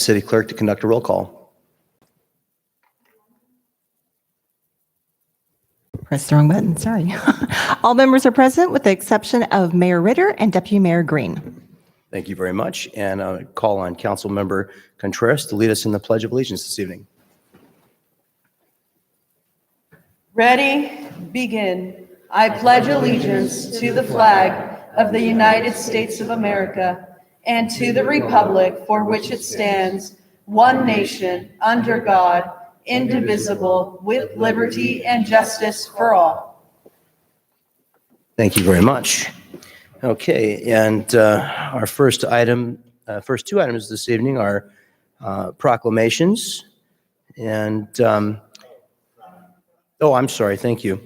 City Clerk to conduct a roll call. Press the wrong button, sorry. All members are present with the exception of Mayor Ritter and Deputy Mayor Green. Thank you very much. And I call on Councilmember Contreras to lead us in the Pledge of Allegiance this evening. Ready, begin. I pledge allegiance to the flag of the United States of America and to the republic for which it stands, one nation, under God, indivisible, with liberty and justice for all. Thank you very much. Okay, and our first two items this evening are proclamations. And, I'm sorry, thank you.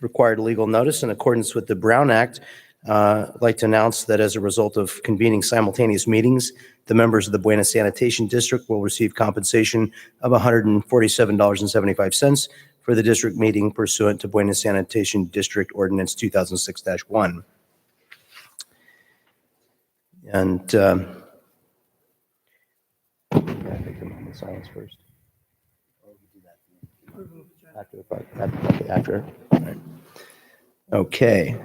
Required legal notice in accordance with the Brown Act. I'd like to announce that as a result of convening simultaneous meetings, the members of the Buena Sanitation District will receive compensation of $147.75 for the district meeting pursuant to Buena Sanitation District Ordinance 2006-1. And I think the moment of silence first. After. All right. Okay.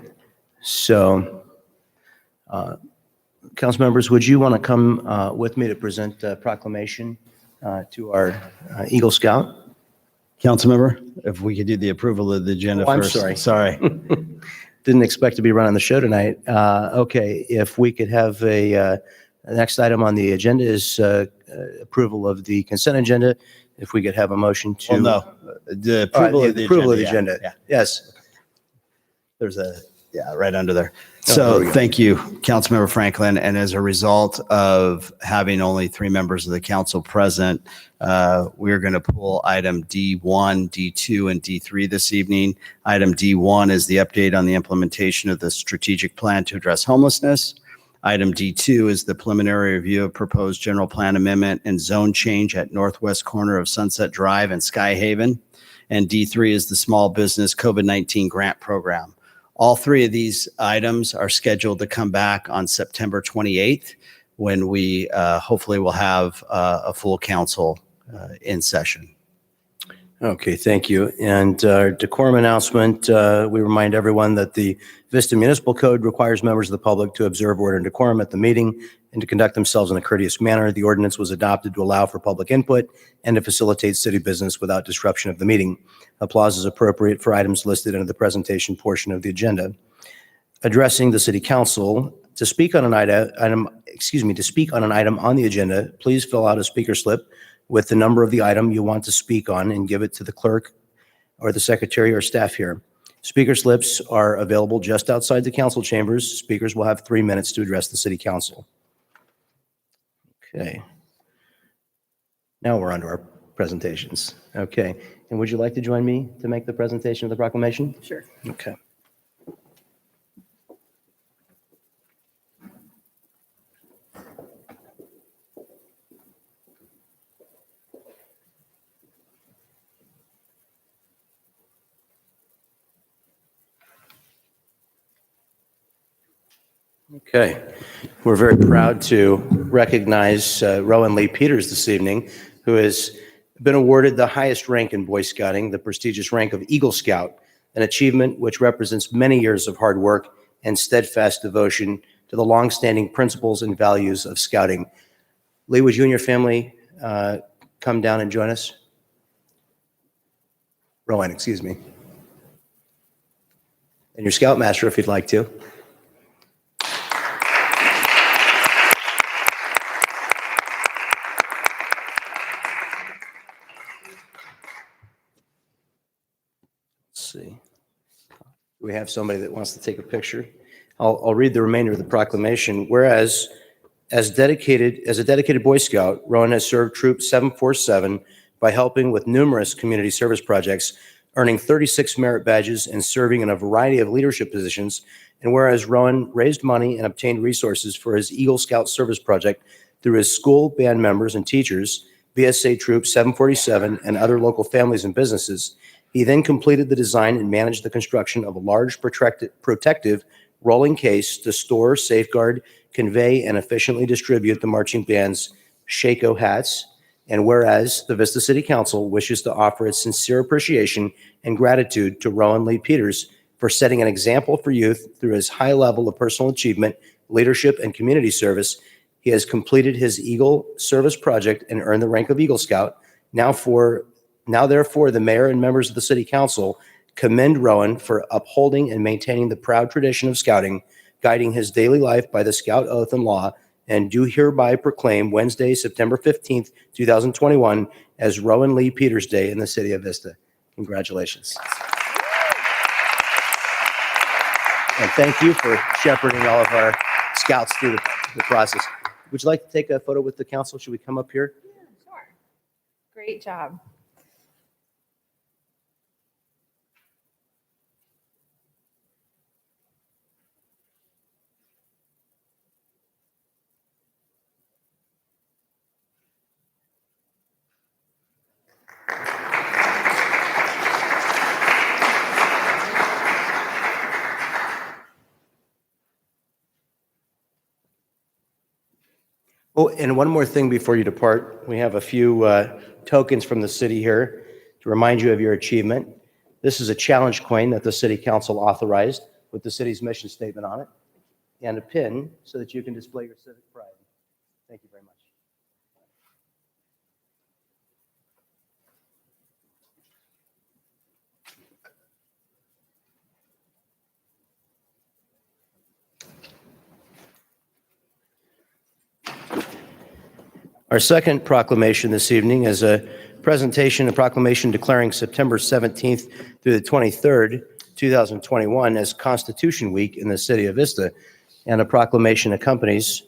So, council members, would you want to come with me to present a proclamation to our Eagle Scout? Councilmember, if we could do the approval of the agenda I'm first. sorry. Didn't expect to be running the show tonight. Okay, if we could have the next item on the agenda is approval of the consent agenda. If we could have a motion to. Well, no, the approval of the agenda. Yeah. Yes. There's right under there. there So we go. thank you, Councilmember Franklin. And as a result of having only 3 members of the council present, we're going to pull item D1, D2, and D3 this evening. Item D1 is the update on the implementation of the strategic plan to address homelessness. Item D2 is the preliminary review of proposed general plan amendment and zone change at northwest corner of Sunset Drive and Sky Haven. And D3 is the small business COVID-19 grant program. All 3 of these items are scheduled to come back on September 28th when we hopefully will have a full council in session. Okay, thank you. And decorum announcement, we remind everyone that the Vista Municipal Code requires members of the public to observe order and decorum at the meeting and to conduct themselves in a courteous manner. The ordinance was adopted to allow for public input and to facilitate city business without disruption of the meeting. Applause is appropriate for items listed under the presentation portion of the agenda. Addressing the city council, to speak on an item on the agenda, please fill out a speaker slip with the number of the item you want to speak on and give it to the clerk or the secretary or staff here. Speaker slips are available just outside the council chambers. Speakers will have 3 minutes to address the city council. Okay. Now we're on to our presentations. Okay. And would you like to join me to make the presentation of the proclamation? Sure. Okay. Okay. We're very proud to recognize Rowan Lee Peters this evening, who has been awarded the highest rank in Boy Scouting, the prestigious rank of Eagle Scout, an achievement which represents many years of hard work and steadfast devotion to the longstanding principles and values of Scouting. Lee, would you and your family come down and join us? Rowan, excuse me. And your Scoutmaster, if you'd like to. See. We have somebody that wants to take a picture. I'll read the remainder of the proclamation. Whereas, as a dedicated Boy Scout, Rowan has served Troop 747 by helping with numerous community service projects, earning 36 merit badges and serving in a variety of leadership positions. And whereas Rowan raised money and obtained resources for his Eagle Scout service project through his school, band members, and teachers, BSA Troop 747, and other local families and businesses, he then completed the design and managed the construction of a large protective rolling case to store, safeguard, convey and efficiently distribute the marching band's Shako hats. And whereas the Vista City Council wishes to offer its sincere appreciation and gratitude to Rowan Lee Peters for setting an example for youth through his high level of personal achievement, leadership, and community service, he has completed his Eagle Service Project and earned the rank of Eagle Scout. Now, therefore, the mayor and members of the City Council commend Rowan for upholding and maintaining the proud tradition of scouting, guiding his daily life by the Scout Oath and Law, and do hereby proclaim Wednesday, September 15th, 2021 as Rowan Lee Peters Day in the city of Vista. Congratulations. And thank you for shepherding all of our scouts through the process. Would you like to take a photo with the council? Should we come up here? Yeah, sure. Great job. Oh, and one more thing before you depart. We have a few tokens from the city here to remind you of your achievement. This is a challenge coin that the city council authorized with the city's mission statement on it, and a pin so that you can display your civic pride. Thank you very much. Our second proclamation this evening is a proclamation declaring September 17th through the 23rd, 2021 as Constitution Week in the city of Vista. And a proclamation accompanies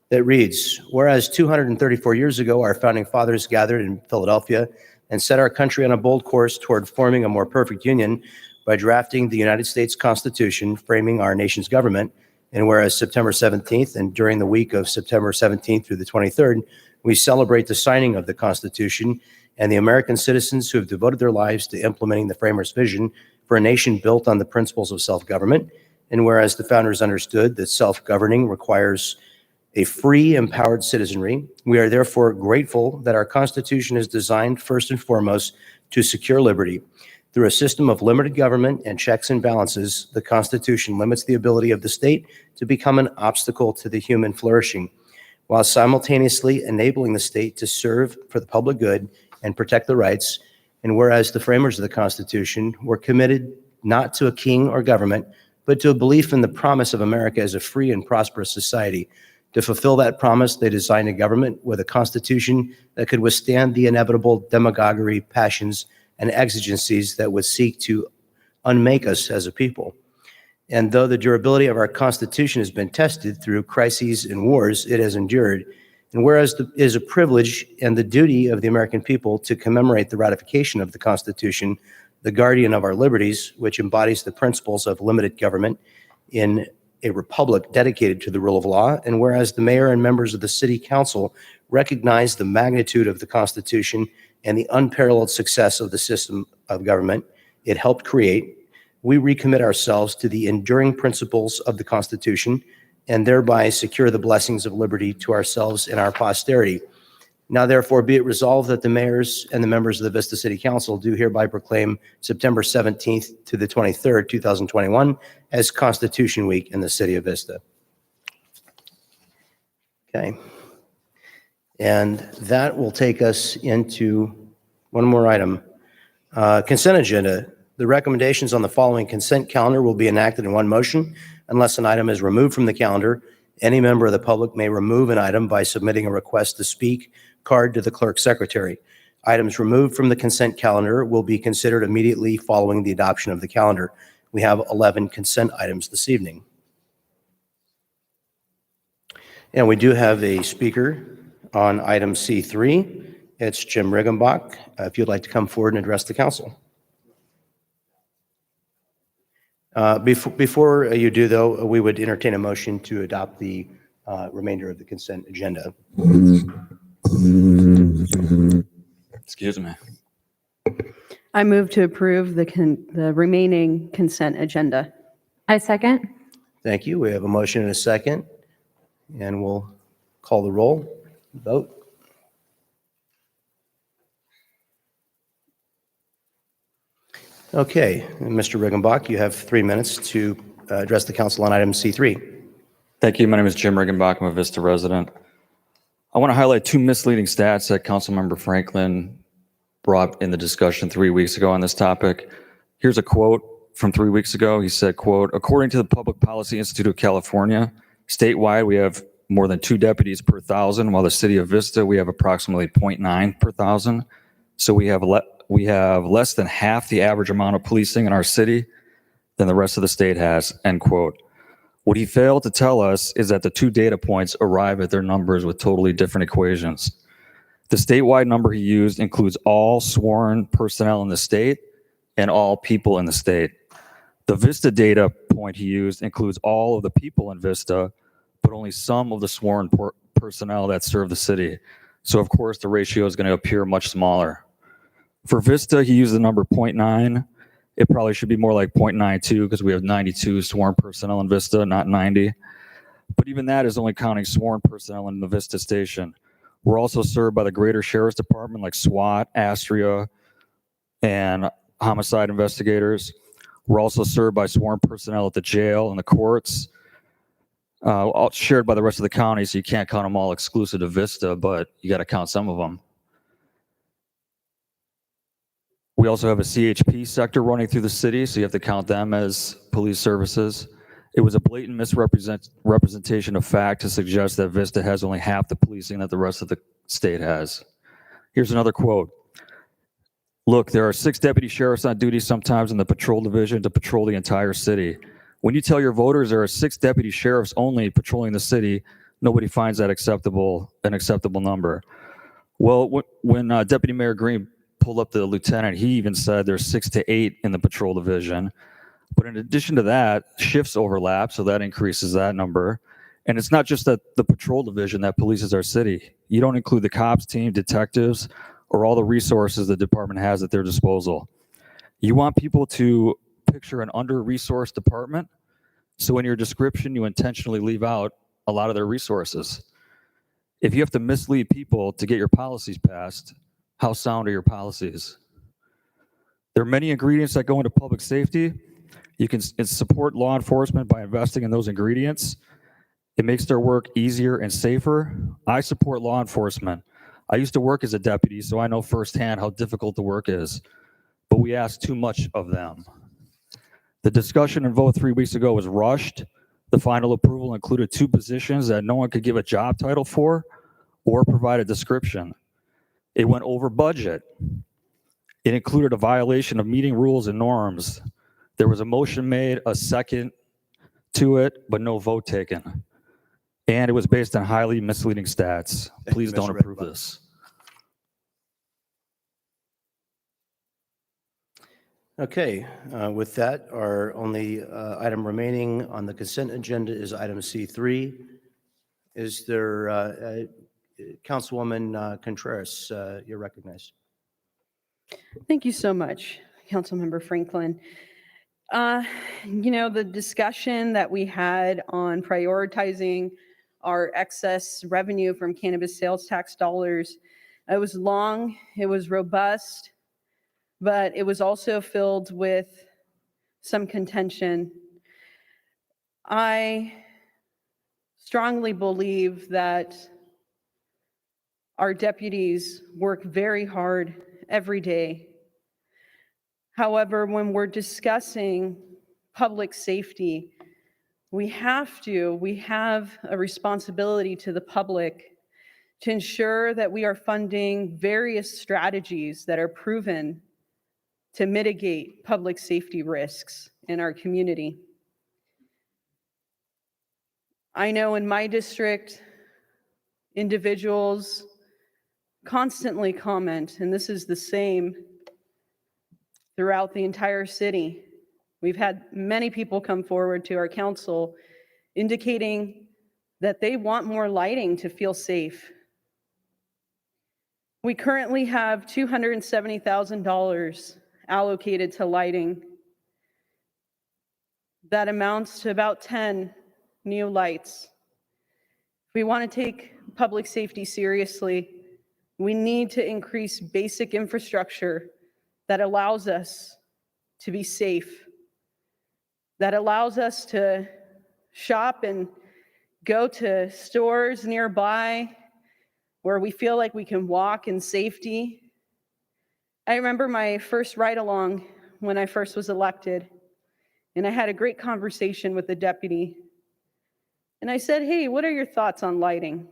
that reads, whereas 234 years ago, our founding fathers gathered in Philadelphia and set our country on a bold course toward forming a more perfect union by drafting the United States Constitution, framing our nation's government. And whereas September 17th and during the week of September 17th through the 23rd, we celebrate the signing of the Constitution and the American citizens who have devoted their lives to implementing the framers' vision for a nation built on the principles of self-government. And whereas the founders understood that self-governing requires a free, empowered citizenry, we are therefore grateful that our Constitution is designed first and foremost to secure liberty. Through a system of limited government and checks and balances, the Constitution limits the ability of the state to become an obstacle to the human flourishing, while simultaneously enabling the state to serve for the public good and protect the rights. And whereas the framers of the Constitution were committed not to a king or government, but to a belief in the promise of America as a free and prosperous society. To fulfill that promise, they designed a government with a constitution that could withstand the inevitable demagoguery, passions, and exigencies that would seek to unmake us as a people. And though the durability of our Constitution has been tested through crises and wars, it has endured. And whereas it is a privilege and the duty of the American people to commemorate the ratification of the Constitution, the guardian of our liberties, which embodies the principles of limited government in a republic dedicated to the rule of law, and whereas the mayor and members of the city council recognize the magnitude of the Constitution and the unparalleled success of the system of government it helped create, we recommit ourselves to the enduring principles of the Constitution and thereby secure the blessings of liberty to ourselves and our posterity. Now, therefore, be it resolved that the mayors and the members of the Vista City Council do hereby proclaim September 17th to the 23rd, 2021 as Constitution Week in the city of Vista. Okay. And that will take us into one more item. Consent agenda. The recommendations on the following consent calendar will be enacted in one motion unless an item is removed from the calendar. Any member of the public may remove an item by submitting a request to speak card to the clerk secretary. Items removed from the consent calendar will be considered immediately following the adoption of the calendar. We have 11 consent items this evening. And we do have a speaker on item C3. It's Jim Riggenbach. If you'd like to come forward and address the council. Before you do, though, we would entertain a motion to adopt the remainder of the consent agenda. Excuse me. I move to approve the remaining consent agenda. I second. Thank you. We have a motion and a second. And we'll call the roll, vote. Okay, Mr. Riggenbach, you have 3 minutes to address the council on item C3. Thank you. My name is Jim Riggenbach. I'm a Vista resident. I want to highlight two misleading stats that Councilmember Franklin brought in the discussion 3 weeks ago on this topic. Here's a quote from 3 weeks ago. He said, quote, according to the Public Policy Institute of California, statewide, we have more than 2 deputies per 1,000, while the city of Vista, we have approximately 0.9 per 1,000. So we have less than half the average amount of policing in our city than the rest of the state has, end quote. What he failed to tell us is that the 2 data points arrive at their numbers with totally different equations. The statewide number he used includes all sworn personnel in the state and all people in the state. The Vista data point he used includes all of the people in Vista, but only some of the sworn personnel that serve the city. So of course the ratio is going to appear much smaller. For Vista, he used the number 0.9. It probably should be more like 0.92 because we have 92 sworn personnel in Vista, not 90. But even that is only counting sworn personnel in the Vista station. We're also served by the Greater Sheriff's Department like SWAT, Astria, and homicide investigators. We're also served by sworn personnel at the jail and the courts, all shared by the rest of the county, so you can't count them all exclusive to Vista, but you got to count some of them. We also have a CHP sector running through the city, so you have to count them as police services. It was a blatant misrepresentation of fact to suggest that Vista has only half the policing that the rest of the state has. Here's another quote. Look, there are 6 deputy sheriffs on duty sometimes in the patrol division to patrol the entire city. When you tell your voters there are 6 deputy sheriffs only patrolling the city, nobody finds that an acceptable number. Well, when Deputy Mayor Green pulled up the lieutenant, he even said there's 6 to 8 in the patrol division. But in addition to that, shifts overlap, so that increases that number. And it's not just that the patrol division that polices our city. You don't include the cops team, detectives, or all the resources the department has at their disposal. You want people to picture an under-resourced department, so in your description, you intentionally leave out a lot of their resources. If you have to mislead people to get your policies passed, how sound are your policies? There are many ingredients that go into public safety. You can support law enforcement by investing in those ingredients. It makes their work easier and safer. I support law enforcement. I used to work as a deputy, so I know firsthand how difficult the work is. But we ask too much of them. The discussion and vote 3 weeks ago was rushed. The final approval included 2 positions that no one could give a job title for or provide a description. It went over budget. It included a violation of meeting rules and norms. There was a motion made, a second to it, but no vote taken. And it was based on highly misleading stats. Please don't approve this. Okay, with that, our only item remaining on the consent agenda is item C3. Is there, Councilwoman Contreras, you're recognized. Thank you so much, Councilmember Franklin. The discussion that we had on prioritizing our excess revenue from cannabis sales tax dollars, it was long, it was robust, but it was also filled with some contention. I strongly believe that our deputies work very hard every day. However, when we're discussing public safety, we have a responsibility to the public to ensure that we are funding various strategies that are proven to mitigate public safety risks in our community. I know in my district, individuals constantly comment, and this is the same throughout the entire city. We've had many people come forward to our council indicating that they want more lighting to feel safe. We currently have $270,000 allocated to lighting. That amounts to about 10 new lights. If we want to take public safety seriously, we need to increase basic infrastructure that allows us to be safe, that allows us to shop and go to stores nearby where we feel like we can walk in safety. I remember my first ride-along when I first was elected, and I had a great conversation with the deputy. And I said, "Hey, what are your thoughts on lighting?"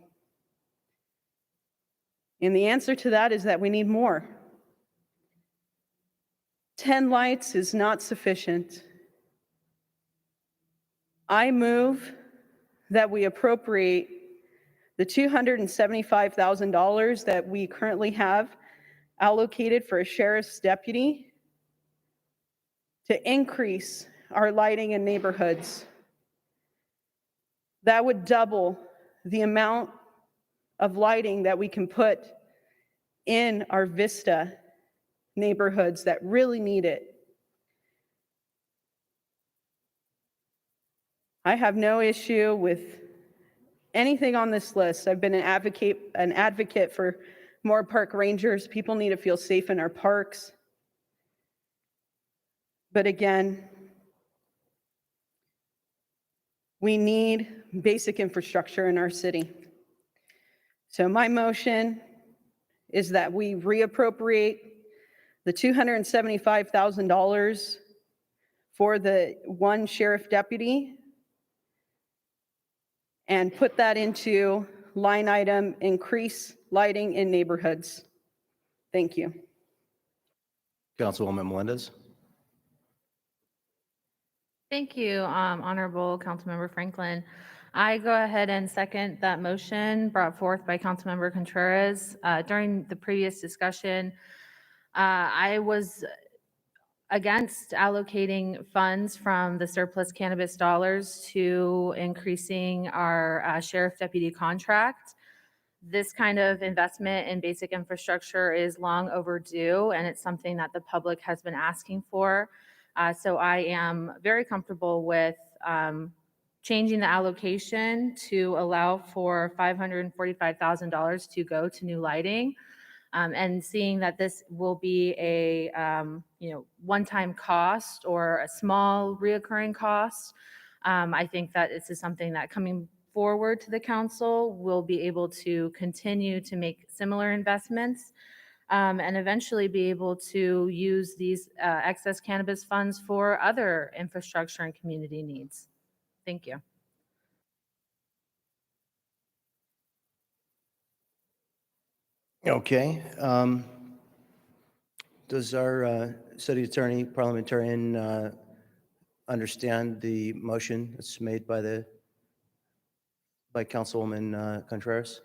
And the answer to that is that we need more. 10 lights is not sufficient. I move that we appropriate the $275,000 that we currently have allocated for a sheriff's deputy to increase our lighting in neighborhoods. That would double the amount of lighting that we can put in our Vista neighborhoods that really need it. I have no issue with anything on this list. I've been an advocate for more park rangers. People need to feel safe in our parks. But again, we need basic infrastructure in our city. So my motion is that we reappropriate the $275,000 for the one sheriff deputy and put that into line item increase lighting in neighborhoods. Thank you. Councilwoman Melendez. Thank you, Honorable Councilmember Franklin. I go ahead and second that motion brought forth by Councilmember Contreras. During the previous discussion, I was against allocating funds from the surplus cannabis dollars to increasing our sheriff deputy contract. This kind of investment in basic infrastructure is long overdue, and it's something that the public has been asking for. So I am very comfortable with changing the allocation to allow for $545,000 to go to new lighting. And seeing that this will be a one-time cost or a small reoccurring cost, I think that this is something that coming forward to the council will be able to continue to make similar investments and eventually be able to use these excess cannabis funds for other infrastructure and community needs. Thank you. Okay. Does our city attorney parliamentarian understand the motion that's made by Councilwoman Contreras?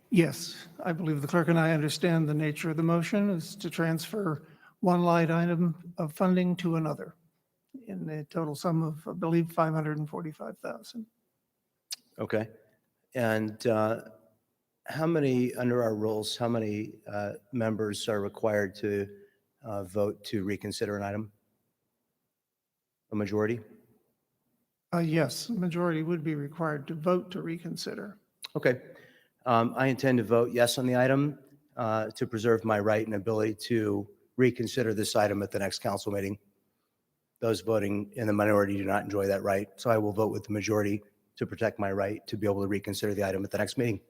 Yes, I believe the clerk and I understand the nature of the motion is to transfer one line item of funding to another in the total sum of, I believe, $545,000. Okay. And how many, under our rules, how many members are required to vote to reconsider an item? A majority? Yes, the majority would be required to vote to reconsider. Okay. I intend to vote yes on the item to preserve my right and ability to reconsider this item at the next council meeting. Those voting in the minority do not enjoy that right, so I will vote with the majority to protect my right to be able to reconsider the item at the next meeting.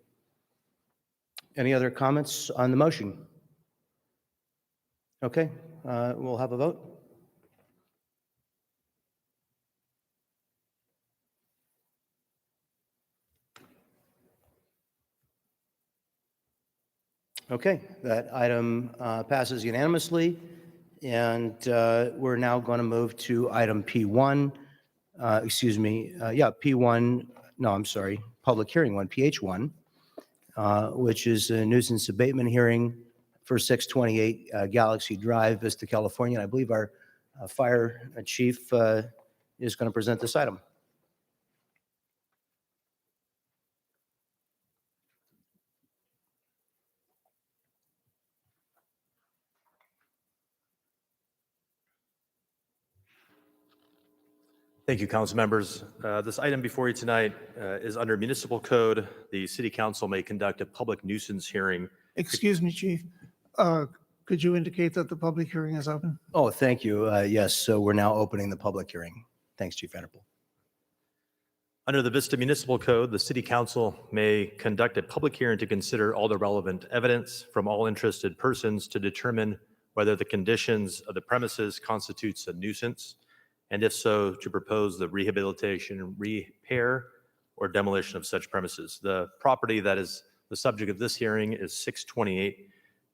Any other comments on the motion? Okay, we'll have a vote. Okay, that item passes unanimously, and we're now going to move to item P1. P1, no, I'm sorry, public hearing 1, PH1, which is a nuisance abatement hearing for 628 Galaxy Drive, Vista, California. And I believe our fire chief is going to present this item. Thank you, council members. This item before you tonight is under municipal code. The city council may conduct a public nuisance hearing. Excuse me, Chief. Could you indicate that the public hearing is open? Oh, thank you. Yes, so we're now opening the public hearing. Thanks, Chief Vanderpool. Under the Vista Municipal Code, the city council may conduct a public hearing to consider all the relevant evidence from all interested persons to determine whether the conditions of the premises constitutes a nuisance, and if so, to propose the rehabilitation, repair, or demolition of such premises. The property that is the subject of this hearing is 628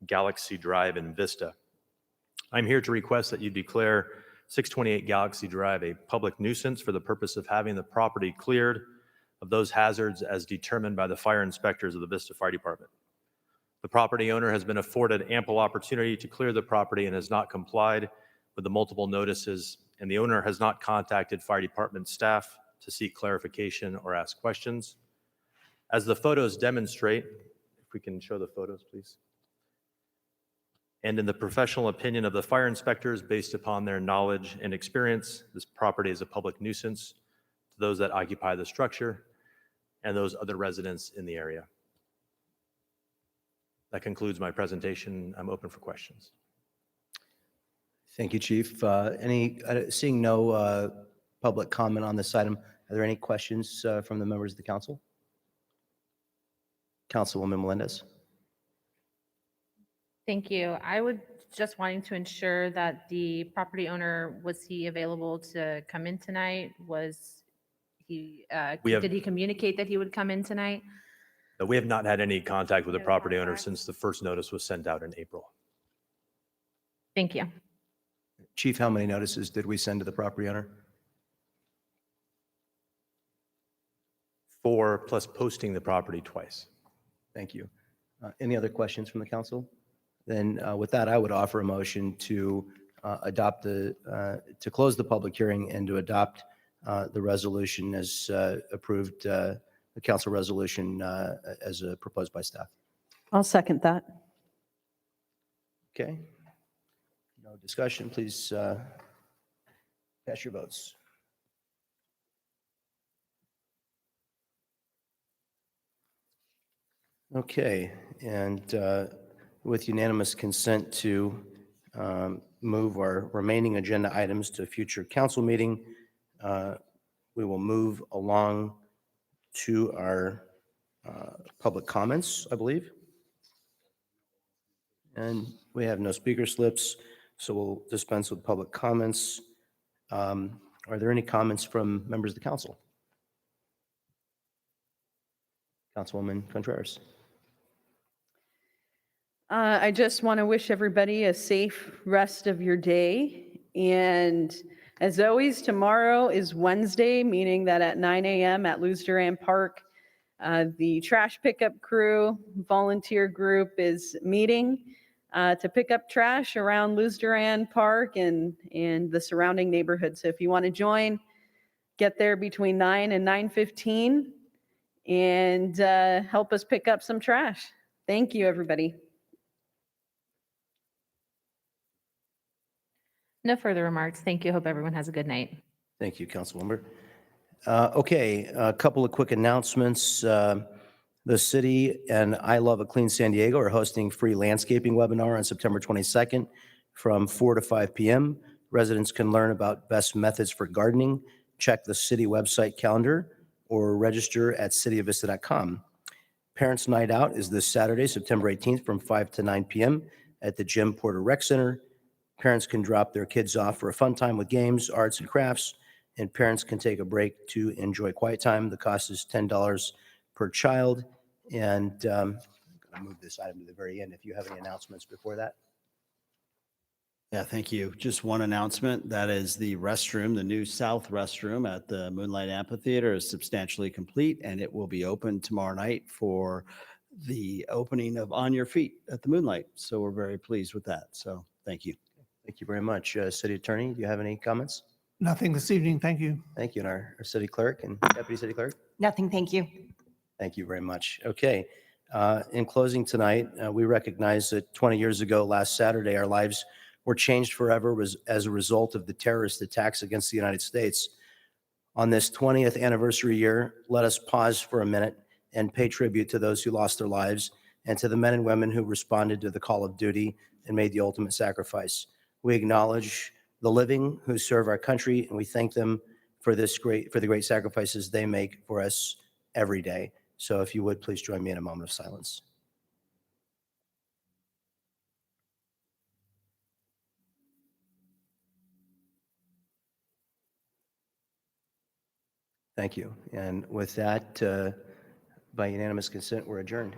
Galaxy Drive in Vista. I'm here to request that you declare 628 Galaxy Drive a public nuisance for the purpose of having the property cleared of those hazards as determined by the fire inspectors of the Vista Fire Department. The property owner has been afforded ample opportunity to clear the property and has not complied with the multiple notices, and the owner has not contacted fire department staff to seek clarification or ask questions. As the photos demonstrate, if we can show the photos, please. And in the professional opinion of the fire inspectors, based upon their knowledge and experience, this property is a public nuisance to those that occupy the structure and those other residents in the area. That concludes my presentation. I'm open for questions. Thank you, Chief. Seeing no public comment on this item, are there any questions from the members of the council? Councilwoman Melendez. Thank you. I would just wanting to ensure that the property owner, was he available to come in tonight? Was he, did he communicate that he would come in tonight? We have not had any contact with the property owner since the first notice was sent out in April. Thank you. Chief, how many notices did we send to the property owner? 4 plus posting the property twice. Thank you. Any other questions from the council? Then with that, I would offer a motion to to close the public hearing and to adopt the resolution as approved, the council resolution as proposed by staff. I'll second that. Okay. No discussion. Please cast your votes. Okay, and with unanimous consent to move our remaining agenda items to a future council meeting, we will move along to our public comments, I believe. And we have no speaker slips, so we'll dispense with public comments. Are there any comments from members of the council? Councilwoman Contreras. I just want to wish everybody a safe rest of your day. And as always, tomorrow is Wednesday, meaning that at 9 a.m. at Luz Duran Park, the trash pickup crew volunteer group is meeting to pick up trash around Luz Duran Park and the surrounding neighborhood. So if you want to join, get there between 9 and 9:15 and help us pick up some trash. Thank you, everybody. No further remarks. Thank you. Hope everyone has a good night. Thank you, Councilmember. Okay, a couple of quick announcements. The city and I Love a Clean San Diego are hosting free landscaping webinar on September 22nd from 4 to 5 p.m. Residents can learn about best methods for gardening. Check the city website calendar or register at cityofvista.com. Parents Night Out is this Saturday, September 18th from 5 to 9 p.m. at the Jim Porter Rec Center. Parents can drop their kids off for a fun time with games, arts, and crafts, and parents can take a break to enjoy quiet time. The cost is $10 per child. And I'm going to move this item to the very end if you have any announcements before that. Yeah, thank you. Just one announcement. That is the restroom, the new south restroom at the Moonlight Amphitheater is substantially complete, and it will be open tomorrow night for the opening of On Your Feet at the Moonlight. So we're very pleased with that. So thank you. Thank you very much. City Attorney, do you have any comments? Nothing this evening, thank you. Thank you. And our City Clerk and Deputy City Clerk? Nothing, thank you. Thank you very much. Okay. In closing tonight, we recognize that 20 years ago, last Saturday, our lives were changed forever as a result of the terrorist attacks against the United States. On this 20th anniversary year, let us pause for a minute and pay tribute to those who lost their lives and to the men and women who responded to the call of duty and made the ultimate sacrifice. We acknowledge the living who serve our country, and we thank them for the great sacrifices they make for us every day. So if you would, please join me in a moment of silence. Thank you. And with that, by unanimous consent, we're adjourned.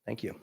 Thank you.